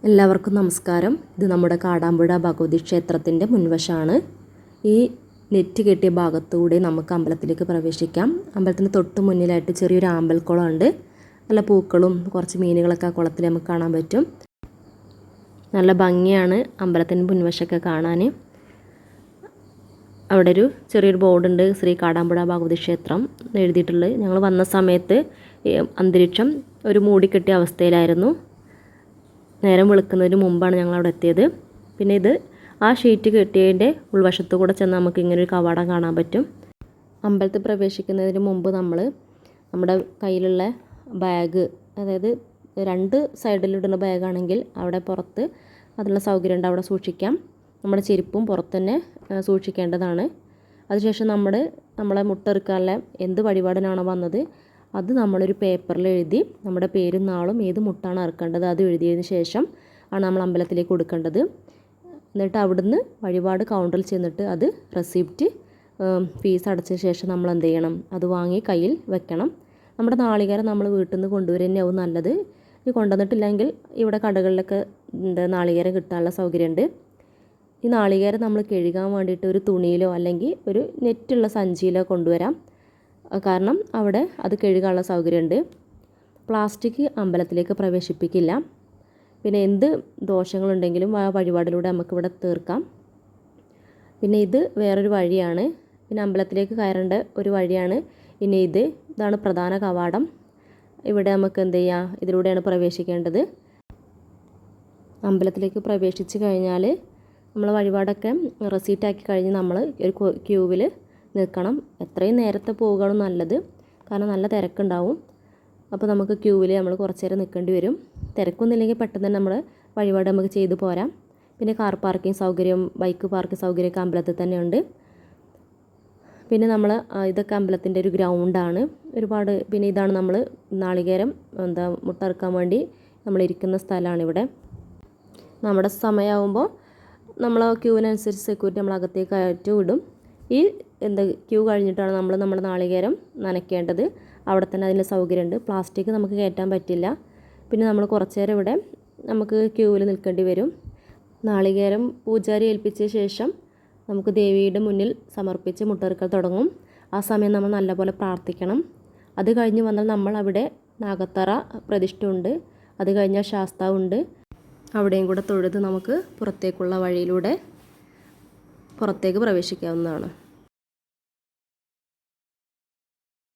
എല്ലാവർക്കും നമസ്കാരം. ഇത് നമ്മുടെ കാടാമ്പുഴ ഭഗവതി ക്ഷേത്രത്തിൻ്റെ മുൻവശമാണ്. ഈ നെറ്റ് കെട്ടിയ ഭാഗത്തൂടെ നമുക്ക് അമ്പലത്തിലേക്ക് പ്രവേശിക്കാം. അമ്പലത്തിന് തൊട്ട് മുന്നിലായിട്ട് ചെറിയൊരു ആമ്പൽക്കുളമുണ്ട്. നല്ല പൂക്കളും കുറച്ച് മീനുകളൊക്കെ ആ കുളത്തിൽ നമുക്ക് കാണാൻ പറ്റും. നല്ല ഭംഗിയാണ് അമ്പലത്തിൻ്റെ മുൻവശമൊക്കെ കാണാൻ. അവിടെ ഒരു ചെറിയൊരു ബോർഡുണ്ട്, ശ്രീ കാടാമ്പുഴ ഭഗവതി ക്ഷേത്രം എഴുതിയിട്ടുള്ളത്. ഞങ്ങൾ വന്ന സമയത്ത് അന്തരീക്ഷം ഒരു മൂടിക്കെട്ടിയ അവസ്ഥയിലായിരുന്നു. നേരം വെളുക്കുന്നതിന് മുമ്പാണ് ഞങ്ങൾ അവിടെ എത്തിയത്. പിന്നെ ഇത് ആ ഷീറ്റ് കെട്ടിയതിൻ്റെ ഉൾവശത്തു കൂടെ ചെന്ന് നമുക്ക് ഇങ്ങനെ ഒരു കവാടം കാണാൻ പറ്റും. അമ്പലത്തിൽ പ്രവേശിക്കുന്നതിന് മുമ്പ് നമ്മൾ നമ്മുടെ കയ്യിലുള്ള ബാഗ്, അതായത് 2 സൈഡിലിടുന്ന ബാഗാണെങ്കിൽ അവിടെ പുറത്ത് അതിനുള്ള സൗകര്യം ഉണ്ട്, അവിടെ സൂക്ഷിക്കാം. നമ്മുടെ ചെരുപ്പും പുറത്ത് തന്നെ സൂക്ഷിക്കേണ്ടതാണ്. അതിനുശേഷം നമ്മളെ മുട്ടെറുക്കാനുള്ള എന്ത് വഴിപാടിനാണോ വന്നത് അത് നമ്മളൊരു പേപ്പറിൽ എഴുതി നമ്മുടെ പേരും നാളും ഏത് മുട്ടാണ് ഇറക്കേണ്ടത് അത് എഴുതിയതിന് ശേഷം ആണ് നമ്മൾ അമ്പലത്തിലേക്ക് കൊടുക്കേണ്ടത്. എന്നിട്ട് അവിടുന്ന് വഴിപാട് കൗണ്ടറിൽ ചെന്നിട്ട് അത് റെസിപ്റ്റ് ഫീസ് അടച്ച ശേഷം നമ്മൾ എന്ത് ചെയ്യണം, അത് വാങ്ങി കയ്യിൽ വെക്കണം. നമ്മുടെ നാളികേരം നമ്മൾ വീട്ടിൽ നിന്ന് കൊണ്ടുവരുന്നതാവും നല്ലത്. ഇത് കൊണ്ടുവന്നിട്ടില്ലെങ്കിൽ ഇവിടെ കടകളിലൊക്കെ നാളികേരം കിട്ടാനുള്ള സൗകര്യമുണ്ട്. ഈ നാളികേരം നമ്മൾ കഴുകാൻ വേണ്ടിയിട്ട് ഒരു തുണിയിലോ അല്ലെങ്കിൽ ഒരു നെറ്റുള്ള സഞ്ചിയിലോ കൊണ്ടുവരാം. കാരണം അവിടെ അത് കഴുകാനുള്ള സൗകര്യമുണ്ട്. പ്ലാസ്റ്റിക് അമ്പലത്തിലേക്ക് പ്രവേശിപ്പിക്കില്ല. പിന്നെ എന്ത് ദോഷങ്ങളുണ്ടെങ്കിലും ആ വഴിപാടിലൂടെ നമുക്കിവിടെ തീർക്കാം. പിന്നെ ഇത് വേറൊരു വഴിയാണ്. പിന്നെ അമ്പലത്തിലേക്ക് കയറേണ്ട ഒരു വഴിയാണ്. ഇനി ഇതാണ് പ്രധാന കവാടം. ഇവിടെ നമുക്ക് എന്ത് ചെയ്യാം, ഇതിലൂടെയാണ് പ്രവേശിക്കേണ്ടത്. അമ്പലത്തിലേക്ക് പ്രവേശിച്ച് കഴിഞ്ഞാൽ നമ്മൾ വഴിപാടൊക്കെ റെസീറ്റാക്കി കഴിഞ്ഞ് നമ്മൾ ഒരു ക്യൂവിൽ നിൽക്കണം. എത്രയും നേരത്തെ പോകുകയാണ് നല്ലത്, കാരണം നല്ല തിരക്കുണ്ടാവും. അപ്പോൾ നമുക്ക് ക്യൂവിൽ നമ്മൾ കുറച്ച് നേരം നിൽക്കേണ്ടി വരും. തിരക്കൊന്നുമില്ലെങ്കിൽ പെട്ടെന്ന് തന്നെ നമ്മൾ വഴിപാട് നമുക്ക് ചെയ്തു പോരാം. പിന്നെ കാർ പാർക്കിംഗ് സൗകര്യം, ബൈക്ക് പാർക്കിംഗ് സൗകര്യമൊക്കെ അമ്പലത്തിൽ തന്നെയുണ്ട്. പിന്നെ ഇതൊക്കെ അമ്പലത്തിൻ്റെ ഒരു ഗ്രൗണ്ടാണ് ഒരുപാട്. പിന്നെ ഇതാണ് നമ്മൾ നാളികേരം മുട്ടറുക്കാൻ വേണ്ടി നമ്മളിരിക്കുന്ന സ്ഥലമാണിവിടെ. നമ്മുടെ സമയമാകുമ്പോൾ നമ്മൾ ക്യൂവിനനുസരിച്ച് സെക്യൂരിറ്റി നമ്മൾ അകത്തേക്ക് കയറ്റി വിടും. ഈ ക്യൂ കഴിഞ്ഞിട്ടാണ് നമ്മൾ നമ്മുടെ നാളികേരം നനയ്ക്കേണ്ടത്. അവിടെ തന്നെ അതിൻ്റെ സൗകര്യമുണ്ട്. പ്ലാസ്റ്റിക് നമുക്ക് കയറ്റാൻ പറ്റില്ല. പിന്നെ നമ്മൾ കുറച്ച് നേരം ഇവിടെ നമുക്ക് ക്യൂവിൽ നിൽക്കേണ്ടി വരും. നാളികേരം പൂജാരി ഏൽപ്പിച്ച ശേഷം നമുക്ക് ദേവിയുടെ മുന്നിൽ സമർപ്പിച്ച് മുട്ടറുക്കൽ തുടങ്ങും. ആ സമയം നമ്മൾ നല്ലപോലെ പ്രാർത്ഥിക്കണം. അത് കഴിഞ്ഞ് വന്നാൽ നമ്മൾ അവിടെ നാഗത്തറ പ്രതിഷ്ഠ ഉണ്ട്, അത് കഴിഞ്ഞാൽ ശാസ്താവുണ്ട്. അവിടെയും കൂടെ തൊഴുത് നമുക്ക് പുറത്തേക്കുള്ള വഴിയിലൂടെ പുറത്തേക്ക് പ്രവേശിക്കാവുന്നതാണ്.